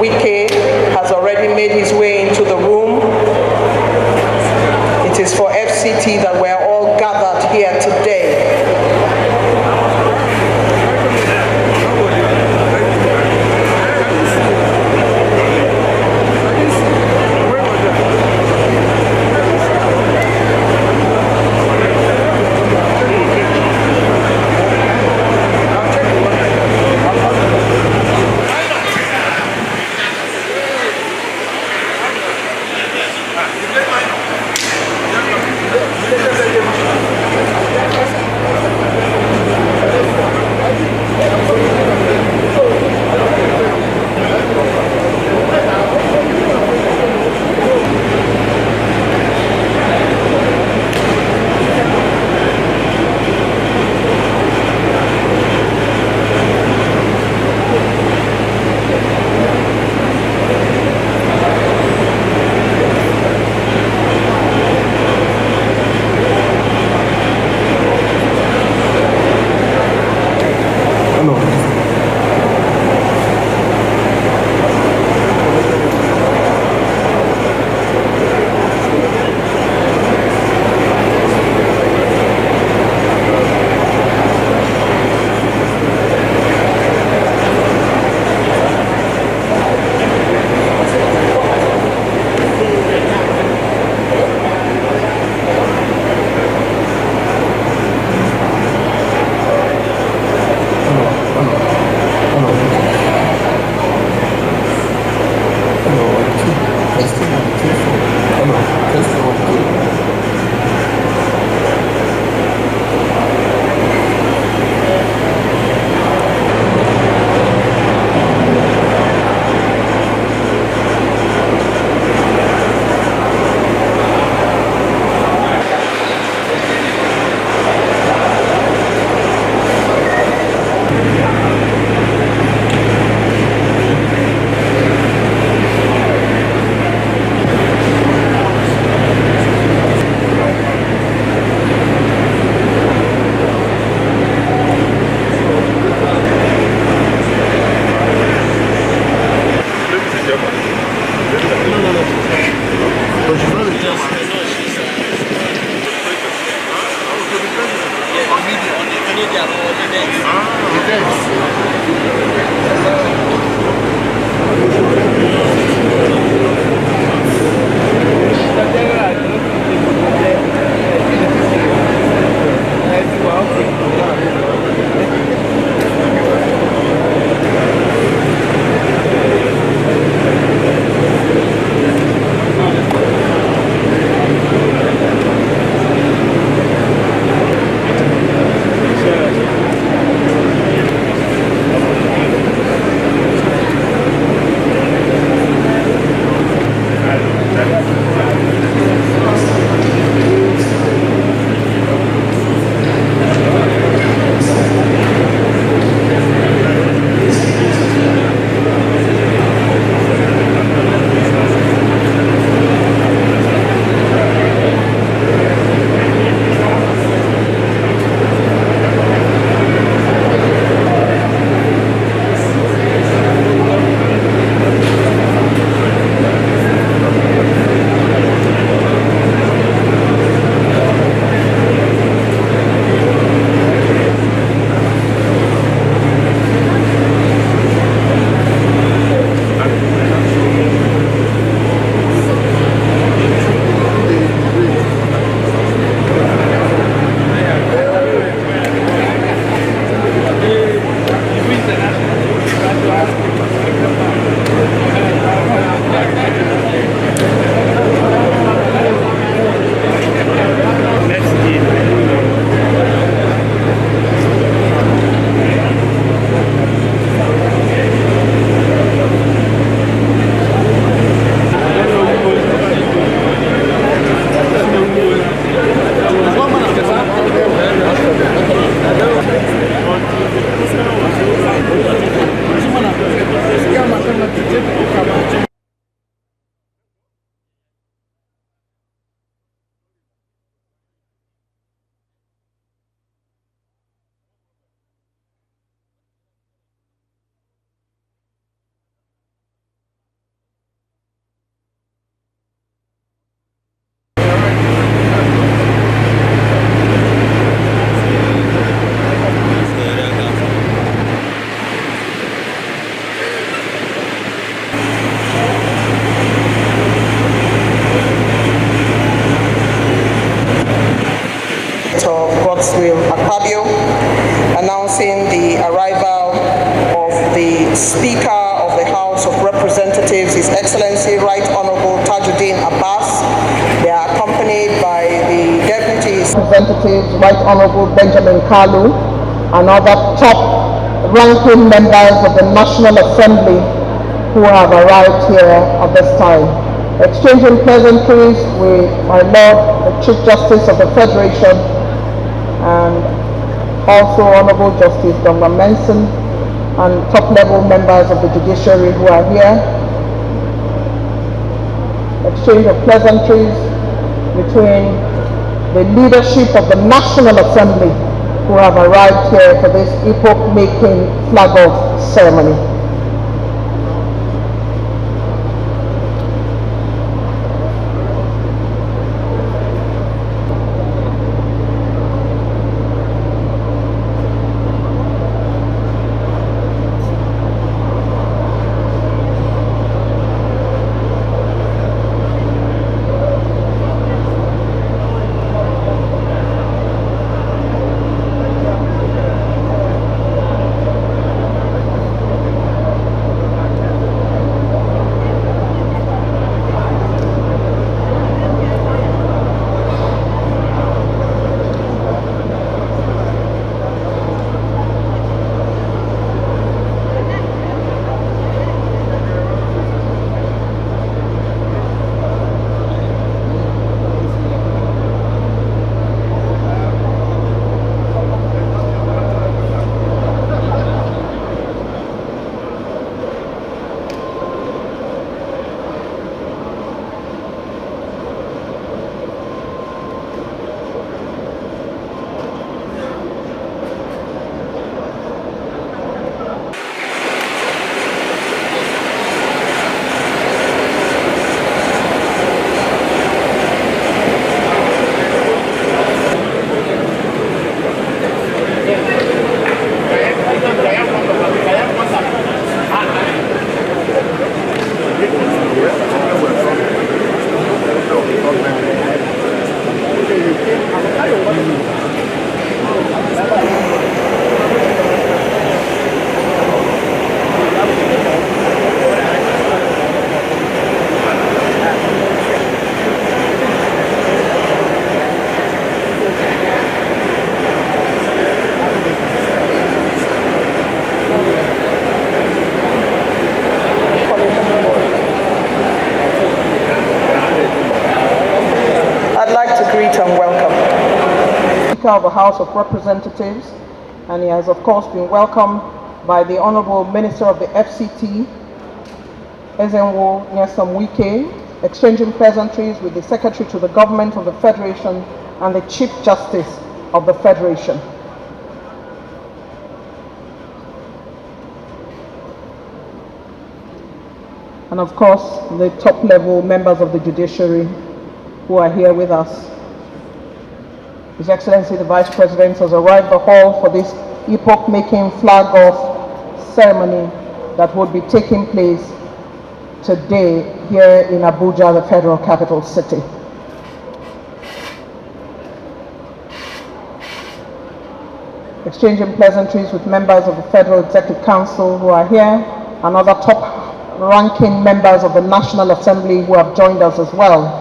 Wike has already made his way into the room. It is for FCT that we are all gathered here today. announcing the arrival of the Speaker of the House of Representatives, His Excellency Right Honorable Tajuddin Abbas. They are accompanied by the Deputy Representatives, Right Honorable Benjamin Kalu, and other top-ranking members of the National Assembly who have arrived here at this time. Exchanging pleasantries with my Lord, the Chief Justice of the Federation, and also Honorable Justice Dr. Menson, and top-level members of the judiciary who are here. Exchange of pleasantries between the leadership of the National Assembly who have arrived here for this epoch-making flag-off ceremony. Of the House of Representatives, and he has of course been welcomed by the Honorable Minister of the FCT, Ezenwo Nyesom Wike, exchanging pleasantries with the Secretary to the Government of the Federation and the Chief Justice of the Federation. And of course, the top-level members of the judiciary who are here with us. His Excellency the Vice President has arrived at the hall for this epoch-making flag-off ceremony that would be taking place today here in Abuja, the Federal Capital City. Exchanging pleasantries with members of the Federal Executive Council who are here, and other top-ranking members of the National Assembly who have joined us as well.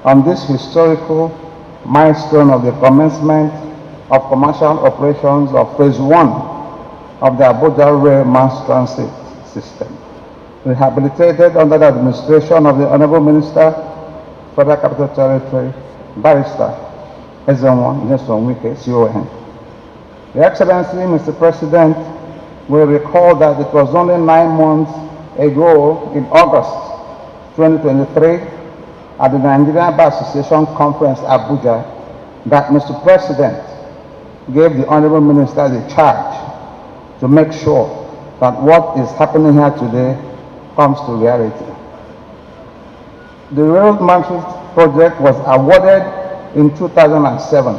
On this historical milestone of the commencement of commercial operations of Phase 1 of the Abuja Rail Mass Transit System, rehabilitated under the administration of the Honorable Minister, Federal Capital Territory, Barrister Ezenwa, Nelson Wike, CON. Your Excellency, Mr. President, will recall that it was only 9 months ago, in August 2023, at the Nigerian Bar Association Conference, Abuja, that Mr. President gave the Honorable Minister the charge to make sure that what is happening here today comes to reality. The Railroad Management Project was awarded in 2007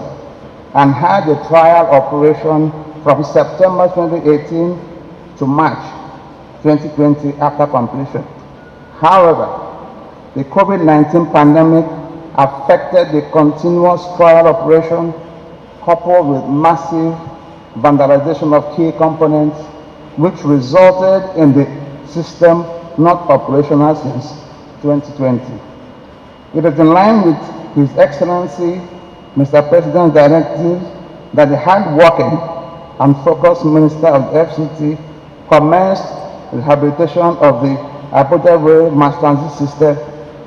and had a trial operation from September 2018 to March 2020 after completion. However, the COVID-19 pandemic affected the continuous trial operation, coupled with massive vandalization of key components, which resulted in the system not operational since 2020. It is in line with His Excellency, Mr. President's directive that the hard-working and focused Minister of the FCT commenced the rehabilitation of the Abuja Rail Mass Transit System,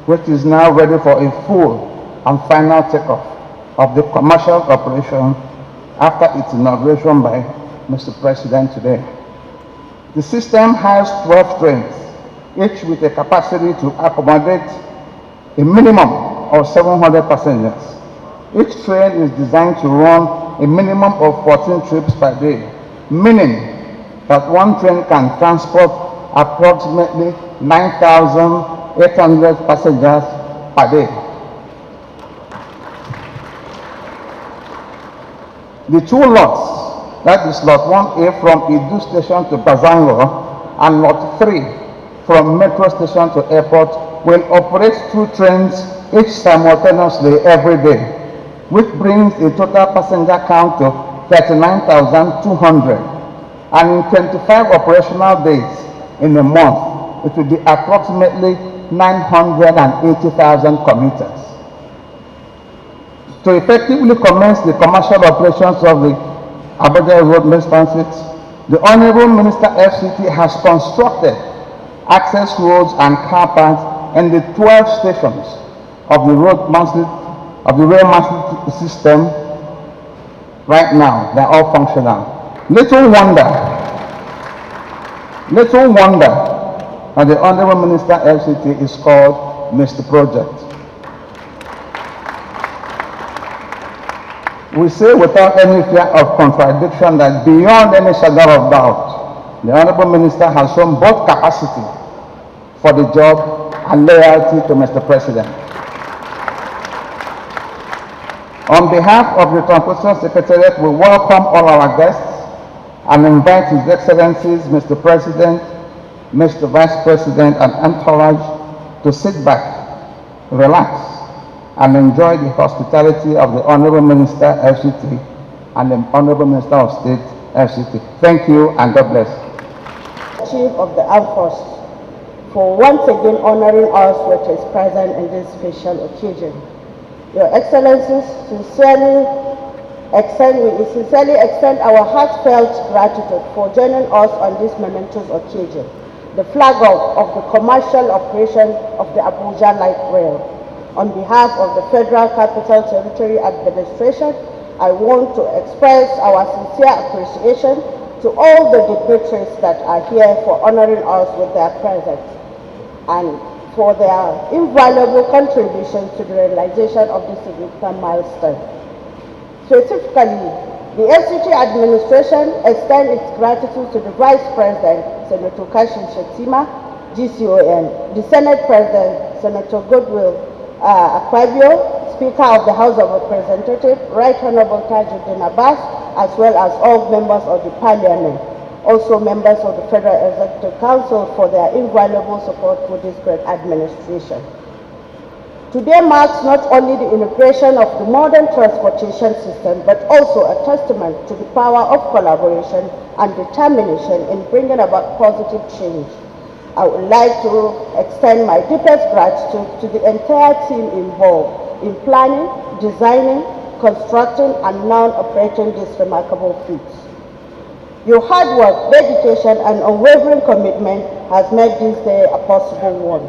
which is now ready for a full and final takeoff of the commercial operation after its inauguration by Mr. President today. The system has 12 trains, each with a capacity to accommodate a minimum of 700 passengers. Each train is designed to run a minimum of 14 trips per day, meaning that one train can transport approximately 9,800 passengers per day. The two lots, that is lot 1A from Idu Station to Bazango and lot 3 from Metro Station to Airport, will operate 2 trains each simultaneously every day, which brings the total passenger count to 39,200. And in 25 operational days in a month, it will be approximately 980,000 commuters. To effectively commence the commercial operations of the Abuja Road Mass Transit, the Honorable Minister FCT has constructed access roads and car parks in the 12 stations of the rail transit system. Right now, they are all functional. Little wonder that the Honorable Minister FCT is called Mr. Project. We say without any fear of contradiction that beyond any shadow of doubt, the Honorable Minister has shown both capacity for the job and loyalty to Mr. President. On behalf of the Transportation Secretariat, we welcome all our guests and invite His Excellencies, Mr. President, Mr. Vice President, and entourage to sit back, relax, and enjoy the hospitality of the Honorable Minister FCT and the Honorable Minister of State FCT. Thank you and God bless. Chief of the Armed Forces, for once again honoring us with his presence in this special occasion. Your Excellencies, we sincerely extend our heartfelt gratitude for joining us on this momentous occasion, the flag off of the commercial operation of the Abuja Light Rail. On behalf of the Federal Capital Territory Administration, I want to express our sincere appreciation to all the dignitaries that are here for honoring us with their presence and for their invaluable contributions to the realization of this significant milestone. Specifically, the FCT administration extends its gratitude to the Vice President, Senator Kashim Shettima, GCON, the Senate President, Senator Goodwill Akpabio, Speaker of the House of Representatives, Right Honorable Tajuddin Abbas, as well as all members of the Parliament, also members of the Federal Executive Council for their invaluable support for this great administration. Today marks not only the integration of the modern transportation system, but also a testament to the power of collaboration and determination in bringing about positive change. I would like to extend my deepest gratitude to the entire team involved in planning, designing, constructing, and now operating this remarkable feat. Your hard work, dedication, and unwavering commitment has made this day a possible one.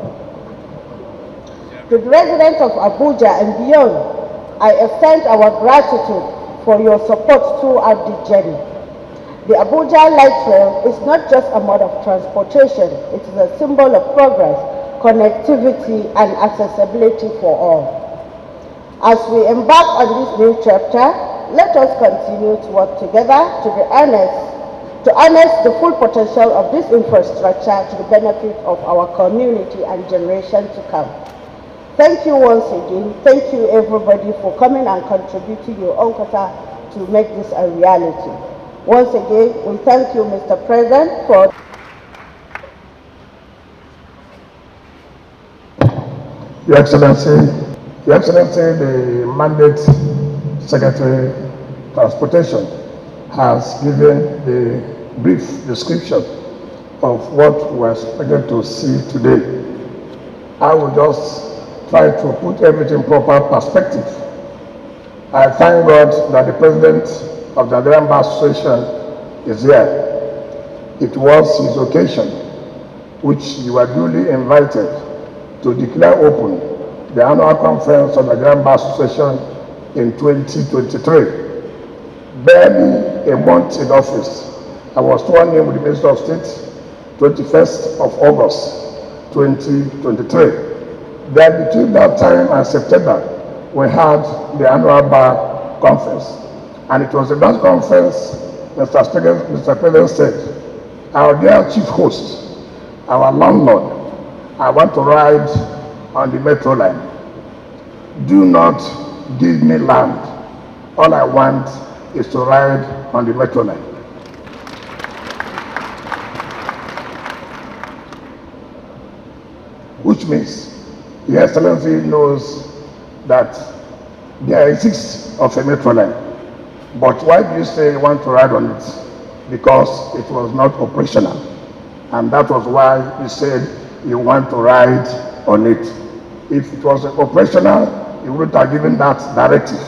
To the residents of Abuja and beyond, I extend our gratitude for your support throughout the journey. The Abuja Light Rail is not just a mode of transportation, it is a symbol of progress, connectivity, and accessibility for all. As we embark on this new chapter, let us continue to work together to harness the full potential of this infrastructure to the benefit of our community and generations to come. Thank you once again. Thank you everybody for coming and contributing your own quota to make this a reality. Once again, we thank you, Mr. President, for Your Excellency, the mandate Secretary Transportation has given the brief description of what we are expected to see today. I will just try to put everything in proper perspective. I thank God that the President of the Nigerian Bar Association is here. It was his occasion, which you were duly invited to declare open the annual conference of the Nigerian Bar Association in 2023. Barely a month in office, I was sworn in with the Minister of State 21st of August 2023. Then between that time and September, we had the annual bar conference. And it was in that conference, Mr. President said, our dear chief host, our landlord, I want to ride on the metro line. Do not give me land. All I want is to ride on the metro line. Which means Your Excellency knows that there exists of a metro line. But why do you say you want to ride on it? Because it was not operational. And that was why you said you want to ride on it. If it was operational, you wouldn't have given that directive,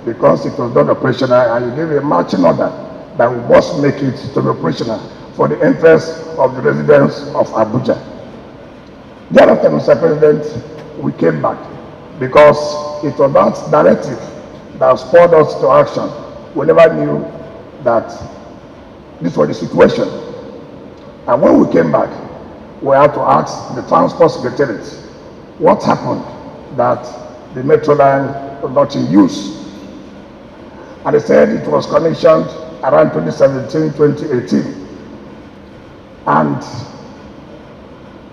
because it was not operational, and you gave a marching order that we must make it to be operational for the interest of the residents of Abuja. Thereafter, Mr. President, we came back because it was that directive that spurred us to action. We never knew that this was the situation. And when we came back, we had to ask the Transport Secretariat what happened that the metro line was not in use. And they said it was commissioned around 2017, 2018. And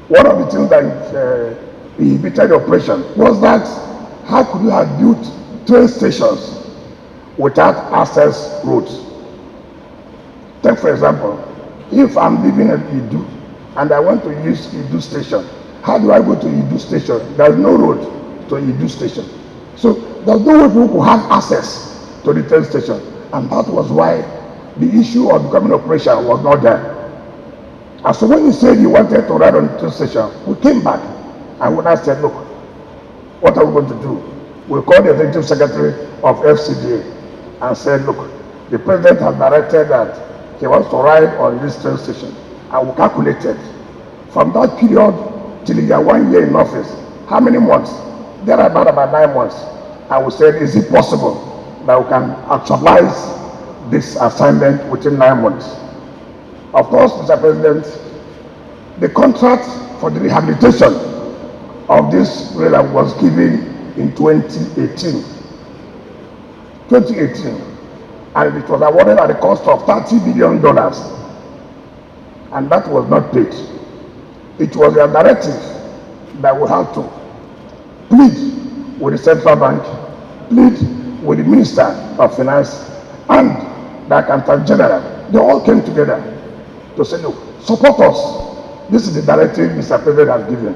one of the things that inhibited the operation was that how could you have built train stations without access roads? Take for example, if I'm living in Idu and I want to use Idu station, how do I go to Idu station? There's no road to Idu station. So there's no way people could have access to the train station. And that was why the issue of becoming operation was not there. And so when you said you wanted to ride on the train station, we came back and when I said, look, what are we going to do? We called the Executive Secretary of FCT and said, look, the President has directed that he wants to ride on this train station. And we calculated from that period till he got 1 year in office, how many months? There are about 9 months. And we said, is it possible that we can actualize this assignment within 9 months? Of course, Mr. President, the contract for the rehabilitation of this railway was given in 2018. And it was awarded at the cost of $30 billion. And that was not paid. It was a directive that we had to plead with the central bank, plead with the Minister of Finance and the Accountant General. They all came together to say, look, support us. This is the directive Mr. President has given.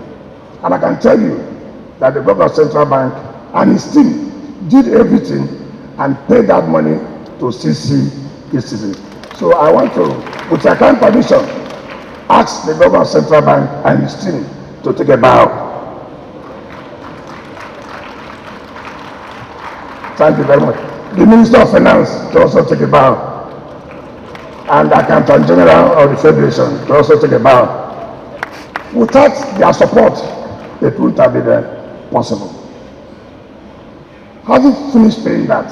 And I can tell you that the Governor of Central Bank and his team did everything and paid that money to CCECC. So I want to, with your kind permission, ask the Governor of Central Bank and his team to take a bow. Thank you very much. The Minister of Finance to also take a bow. And the Accountant General of the Federation to also take a bow. Without their support, it wouldn't have been possible. Having finished paying that,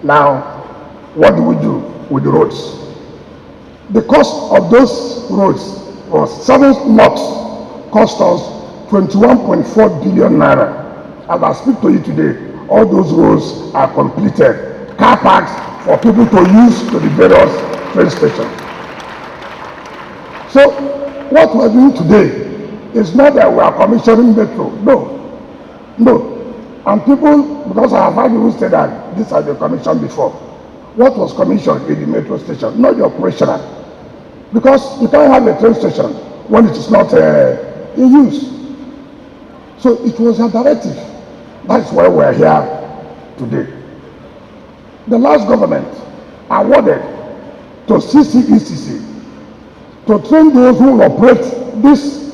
now what do we do with the roads? The cost of those roads was 7 lots, cost us 21.4 billion naira. As I speak to you today, all those roads are completed. Car parks for people to use to the various train stations. So what we're doing today is not that we are commissioning metro. No. And people, because I have heard people say that this has been commissioned before. What was commissioned in the metro station? Not the operational. Because you can't have a train station when it is not in use. So it was a directive. That's why we're here today. The last government awarded to CCECC to train those who will operate these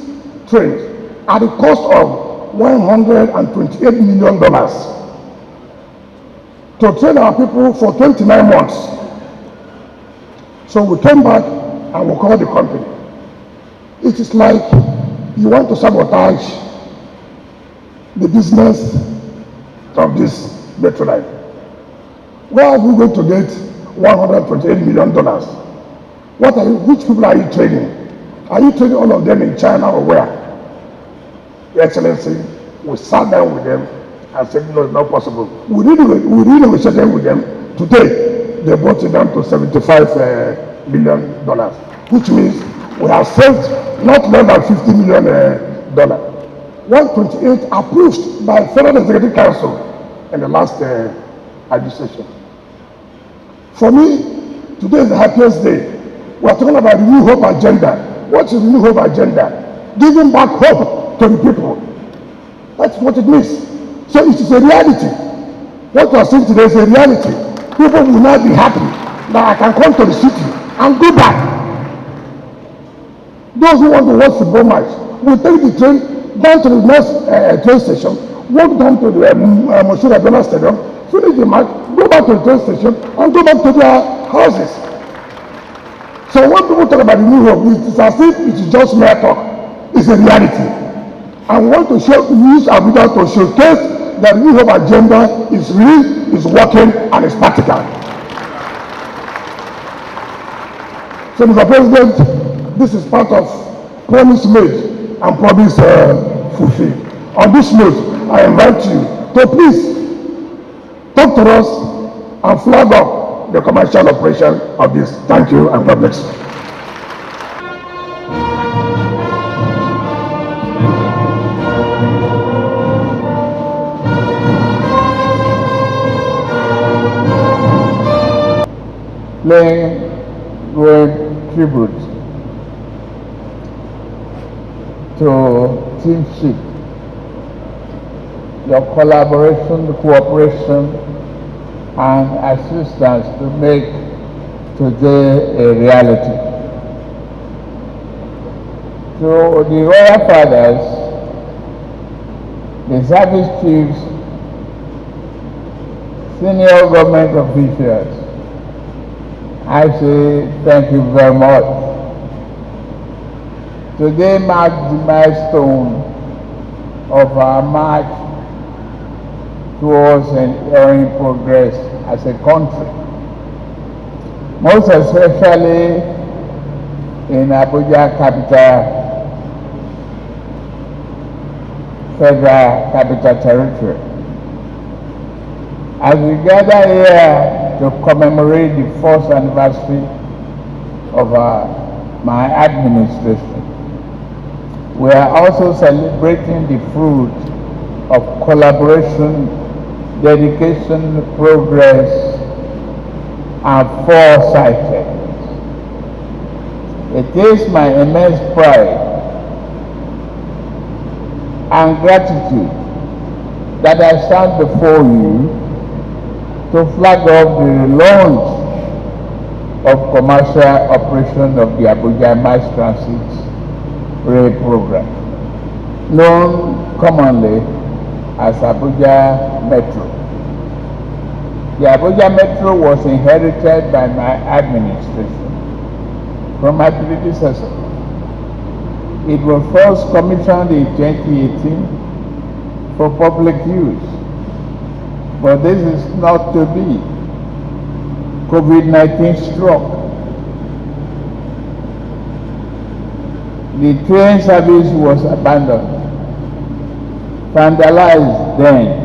trains at the cost of $128 million to train our people for 29 months. So we came back and we called the company. It is like you want to sabotage the business of this metro line. Where are we going to get $128 million? Which people are you training? Are you training all of them in China or where? Your Excellency, we sat down with them and said, no, it's not possible. We renegotiated with them. Today, they brought it down to $75 million, which means we have saved not less than $50 million. 128 approved by Federal Executive Council in the last administration. For me, today is the happiest day. We are talking about the New Hope agenda. What is the New Hope agenda? Giving back hope to the people. That's what it means. So it is a reality. What we are saying today is a reality. People will not be happy that I can come to the city and go back. Those who want to watch football match will take the train down to the next train station, walk down to the Moshood Abiola Stadium, finish the match, go back to the train station, and go back to their houses. So when people talk about the New Hope, it is as if it is just mere talk. It's a reality. I want to use Abuja to showcase that the New Hope agenda is real, is working, and is practical. So, Mr. President, this is part of promise made and promise fulfilled. On this note, I invite you to please talk to us and flag up the commercial operation of this. Thank you and God bless you. Paying great tribute to teamship, your collaboration, cooperation, and assistance to make today a reality. To the Royal Fathers, the service chiefs, senior government officials, I say thank you very much. Today marks the milestone of our march towards enduring progress as a country, most especially in Abuja capital, Federal Capital Territory. As we gather here to commemorate the 4th anniversary of my administration, we are also celebrating the fruit of collaboration, dedication, progress, and foresightedness. It is my immense pride and gratitude that I stand before you to flag off the relaunch of commercial operation of the Abuja Mass Transit Rail Program, known commonly as Abuja Metro. The Abuja Metro was inherited by my administration from my predecessor. It was first commissioned in 2018 for public use But this is not to be. COVID-19 struck. The train service was abandoned, vandalized then.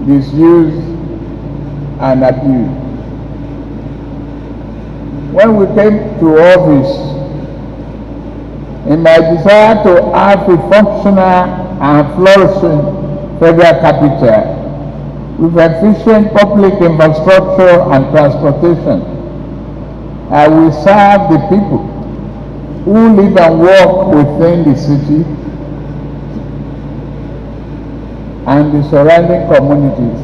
Misused and abused. When we came to office, in my desire to have a functional and flourishing federal capital with efficient public infrastructure and transportation, I will serve the people who live and work within the city and the surrounding communities.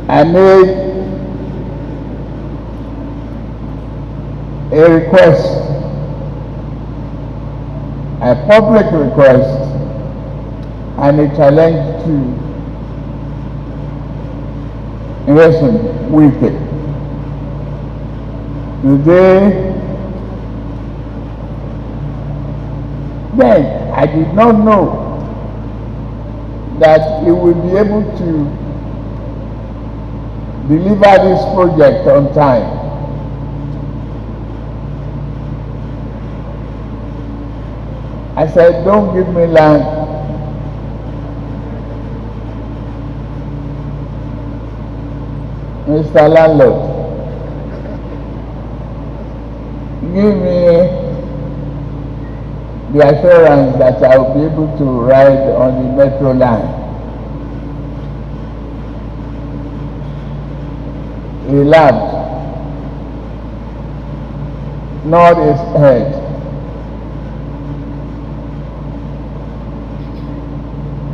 I made a request, a public request, and a challenge to Wike. Today, then I did not know that he will be able to deliver this project on time. I said, don't give me land. Mr. Landlord, give me the assurance that I will be able to ride on the metro line. He laughed, nodded his head.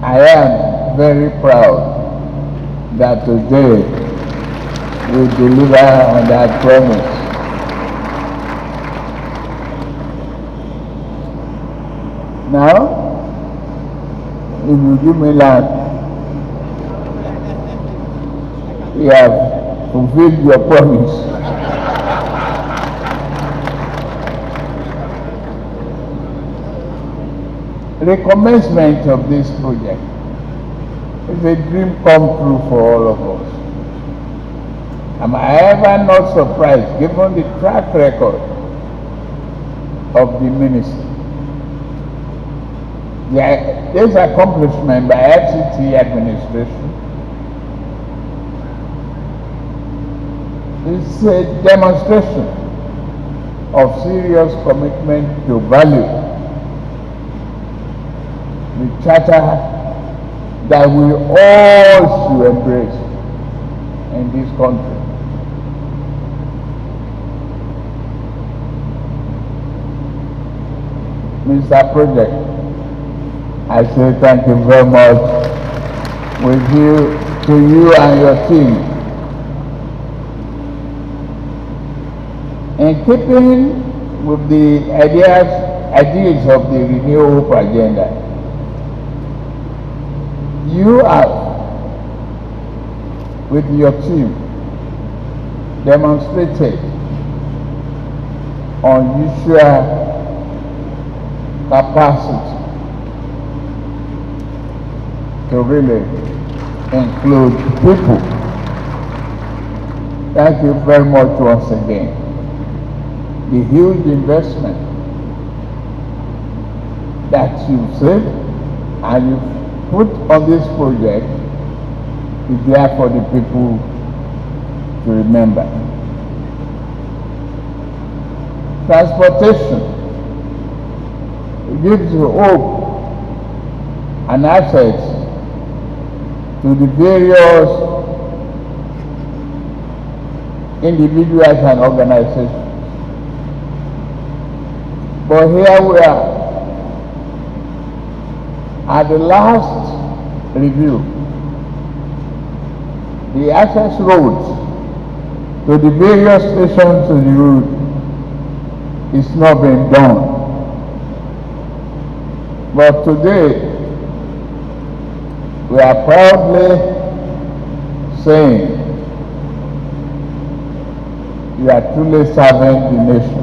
I am very proud that today we deliver on that promise. Now, if you give me land, you have fulfilled your promise. The commencement of this project is a dream come true for all of us. Am I ever not surprised given the track record of the ministry? This accomplishment by FCT administration is a demonstration of serious commitment to value the charter that we all should embrace in this country. Mr. Project, I say thank you very much to you and your team. In keeping with the ideas of the Renew Hope agenda, you have, with your team, demonstrated unusual capacity to really include people. Thank you very much once again. The huge investment that you saved and you put on this project is there for the people to remember. Transportation, it gives you hope and access to the various individuals and organizations. But here we are at the last review. The access roads to the various stations of the route is not being done. But today, we are proudly saying you are truly serving the nation.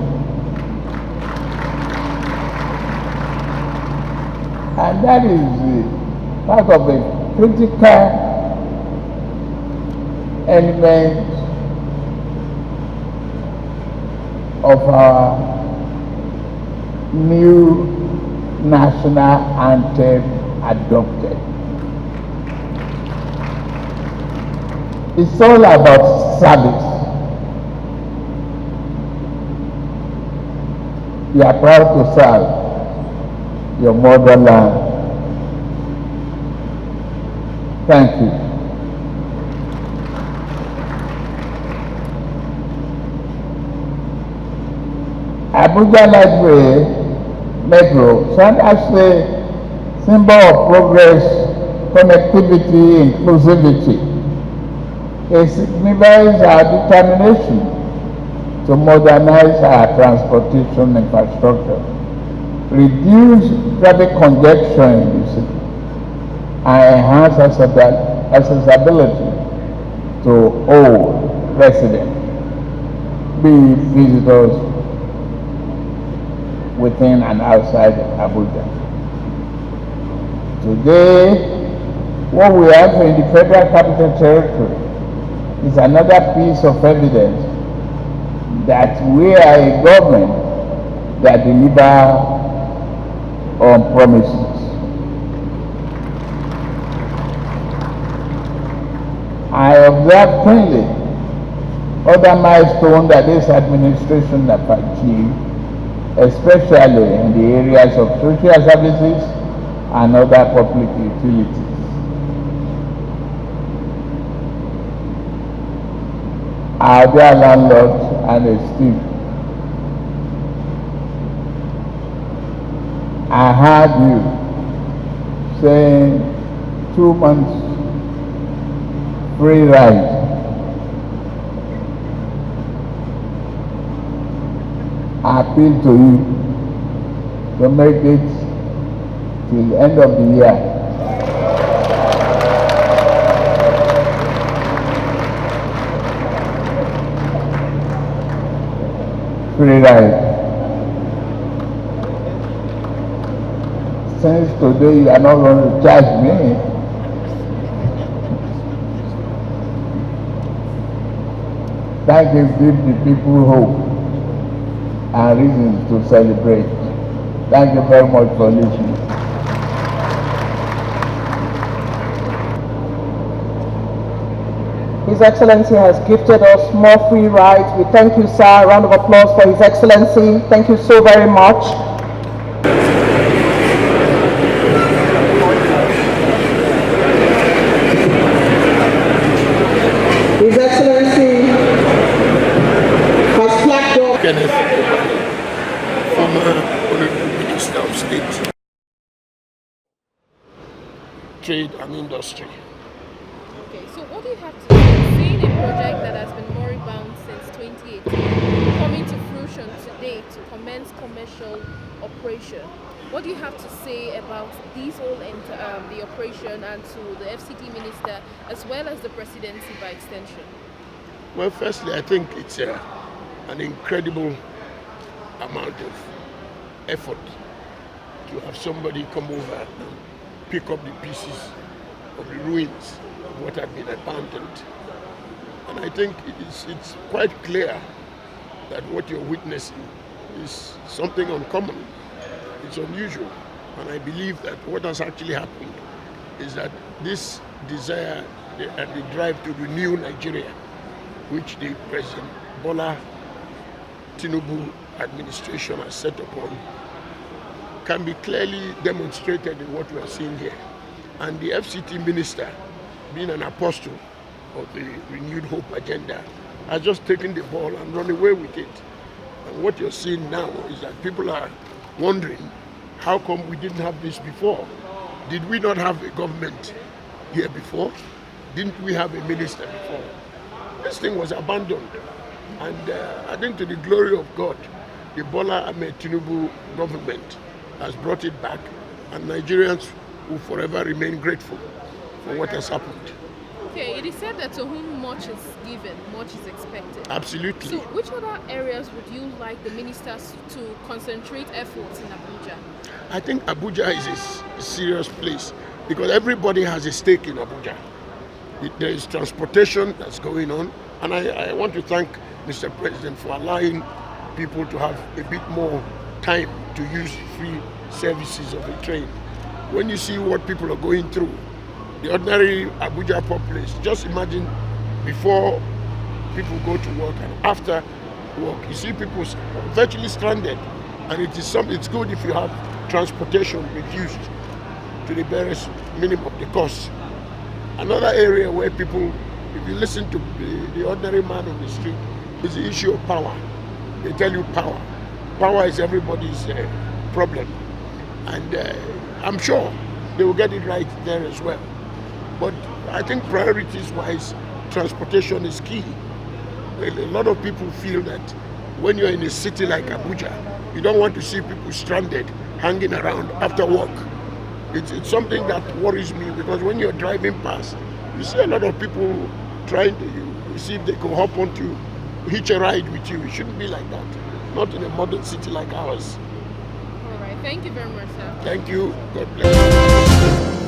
And that is part of the critical element of our new national anthem adopted. It's all about service. You are proud to serve your motherland. Thank you. Abuja Metro serves as a symbol of progress, connectivity, inclusivity. It signifies our determination to modernize our transportation infrastructure, reduce traffic congestion in the city, and enhance accessibility to all residents, be visitors within and outside Abuja. Today, what we have in the Federal Capital Territory is another piece of evidence that we are a government that delivers on promises. I observe keenly other milestones that this administration has achieved, especially in the areas of social services and other public utilities. Our dear landlords and esteemed, I heard you saying 2 months free ride. I appeal to you to make it till the end of the year. Free ride. Since today you are not going to charge me, that gives the people hope and reasons to celebrate. Thank you very much for listening. His Excellency has gifted us more free rides. We thank you, sir. A round of applause for His Excellency. Thank you so very much. His Excellency has flagged off. Kenneth, former Honorable Minister of State, Trade and Industry. Okay, so what do you have to say? Seeing a project that has been moribund since 2018 coming to fruition today to commence commercial operation, what do you have to say about these whole the operation and to the FCT minister as well as the presidency by extension? Well, firstly, I think it's an incredible amount of effort to have somebody come over and pick up the pieces of the ruins of what had been abandoned. And I think it's quite clear that what you're witnessing is something uncommon. It's unusual. And I believe that what has actually happened is that this desire and the drive to renew Nigeria, which the President Bola Tinubu administration has set upon, can be clearly demonstrated in what we are seeing here. And the FCT minister, being an apostle of the renewed hope agenda, has just taken the ball and run away with it. And what you're seeing now is that people are wondering, how come we didn't have this before? Did we not have a government here before? Didn't we have a minister before? This thing was abandoned. And I think to the glory of God, the Bola Ahmed Tinubu government has brought it back, and Nigerians will forever remain grateful for what has happened. Okay, it is said that to whom much is given, much is expected. Absolutely. So which other areas would you like the ministers to concentrate efforts in Abuja? I think Abuja is a serious place because everybody has a stake in Abuja. There is transportation that's going on, and I want to thank Mr. President for allowing people to have a bit more time to use free services of the train. When you see what people are going through, the ordinary Abuja populace, just imagine before people go to work and after work, you see people virtually stranded, and it's good if you have transportation reduced to the barest minimum of the cost. Another area where people, if you listen to the ordinary man on the street, is the issue of power. They tell you power. Power is everybody's problem. And I'm sure they will get it right there as well. But I think priorities-wise, transportation is key. A lot of people feel that when you're in a city like Abuja, you don't want to see people stranded, hanging around after work. It's something that worries me because when you're driving past, you see a lot of people trying to see if they can hop onto, hitch a ride with you. It shouldn't be like that. Not in a modern city like ours. All right. Thank you very much, sir. Thank you. God bless you.